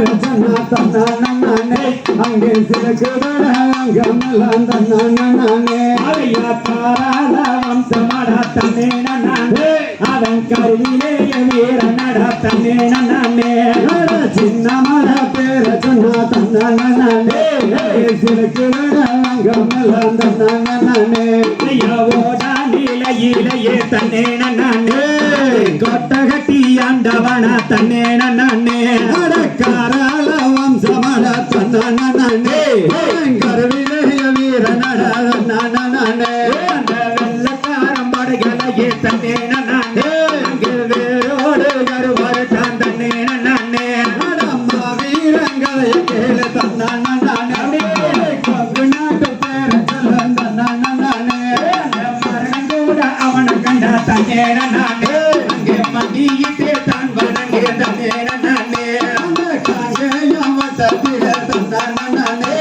பேர சொன்னா தன்னானே அங்கே சிறகுதட அங்கமெல்லாம் தன்னானே அவையா தாராள வம்சமடா தன்னே நானே அவன் கருவிலேய வீர நடா தன்னே நானே சின்ன மட பேர சொன்னா தன்னானே சிறகுதட அங்கமெல்லாம் தன்னானே ஐயாவோடா நிலையிலேயே தன்னே நானே கொட்டகட்டி ஆண்டவனா தன்னே நானே காராள வம்சமட தன்னானே கருவிலேய வீர நடானே அந்த வெள்ளக்காரம் படைகளையே தன்னே நானே அங்கே வேரோடு கருவறுத்தான் தன்னே நானே அம்மா வீரங்களை கேளு தன்னானே கொங்கு நாட்டு பேர சொல்ல தன்னானே மரணம் கூட அவனை கண்டா தன்னே நானே அங்கே மதியிட்டே தான் வணங்கே தன்னே நானே அந்த காங்கேயம் வட்டத்தில தன்னானே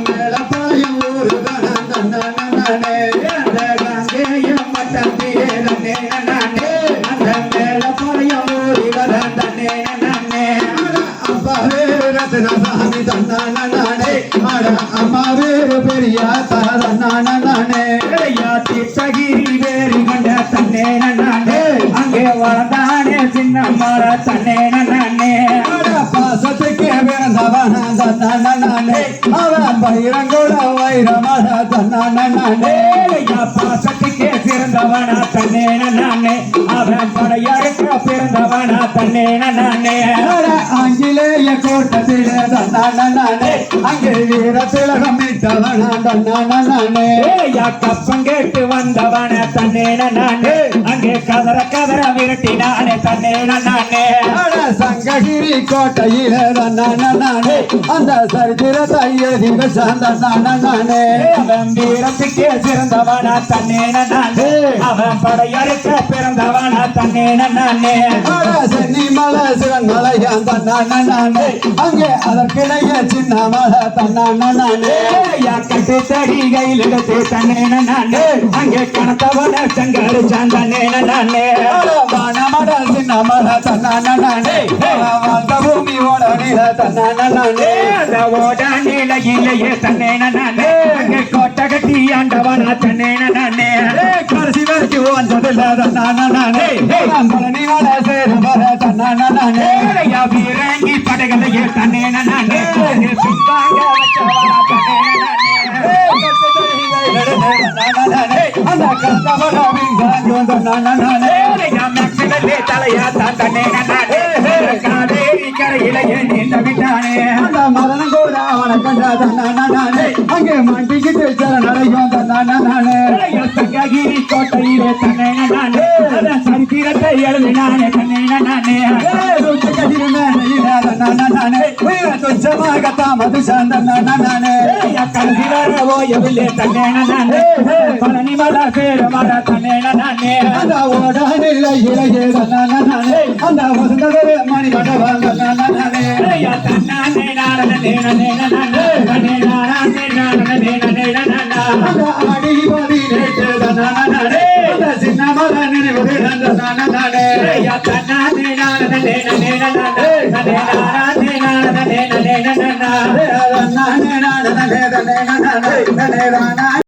மேல பாயம் ஊரு தன்னானே அந்த கங்கையம் மட்டத்திலே தன்னே நானே அந்த மேல பழையம் ஊறி வர தன்னே நானே அப்பா வேறு ரத்னசாமி தன்னானே அம்மா வேறு பெரியா தன்னானே திட்டகிரி வேறு கொண்ட தன்னே நானே அங்கே வளர்ந்தானே சின்ன மர தன்னே நானே பாசத்துக்கு பிறந்தவன தன்னானே அவன் பயிரங்கூட வைரமட தன்னானே பாசத்துக்கே பிறந்தவனா தன்னே நானே அவன் படையறுக்க பிறந்தவனா தன்னே நானே ஆங்கிலேய கோட்டத்திலே தன்னானே அங்கே வீர திலகம் மீட்டவன தன்னானே கப்பம் கேட்டு வந்தவன தன்னே நானே அங்கே கதற கதற விரட்டினானே தன்னே நானே சங்ககிரி கோட்டையில தன்னானே அந்த சரித்திரத்தை எழுதி தன்னானே அவன் வீரத்துக்கே சிறந்தவனா தன்னே நானே அவன் படையறுக்க பிறந்தவனா தன்னே நானே சென்னி மலை சிவன் மலையான் தன்னானே அங்கே அதற்கிடைய சின்ன மலை தன்னானே கட்டு தடி கையில் எடுத்து தன்னே நானே அங்கே கணத்தவன சங்கரு சாந்தனே நானே மட சின்ன மலை தன்னானே வாழ்ந்த பூமி ஓட நீல தன்னானே அந்த ஓட நிலையிலேயே தன்னே நானே அங்கே கோட்டை கட்டி ஆண்டவனா தன்னே நானே கடைசி வரைக்கும் வந்ததில்ல தன்னானே பழனி மலை சேரு வர தன்னானே வீரங்கி படைகளையே தன்னே நானே பின்வாங்க வச்சவனா தன்னே நானே அந்த கந்தவட தன்னானே தலையா தன்னே நானே காவேரி கரையிலேயே நீண்ட விட்டானே அந்த மரணம் கூட அவனை கண்ட தன்னானே அங்கே மாட்டிக்கிட்டு சரணடையும் தன்னானே சங்ககிரி கோட்டையிலே தன்னே நானே சரித்திரத்தை எழுதினானே தன்னே நானே துச்சமாக தாமது சாந்தனானே கடைசி வர ஓயவில்லை தன்னே நானே பழனி மலை சேரு மர தன்னே நானே அந்த ஓடானில் இளைய தன்னானே அந்த வசந்தரே மணி மடவாங்க தன்னானே தன்னானே நானே நானே நானே நானே நானே நானே நானே அந்த அடி பதி நேற்று தன்னானே அந்த சின்ன மல நினைவு தன்னானே தன்னானே நானே நானே நானே நானே நானே நானே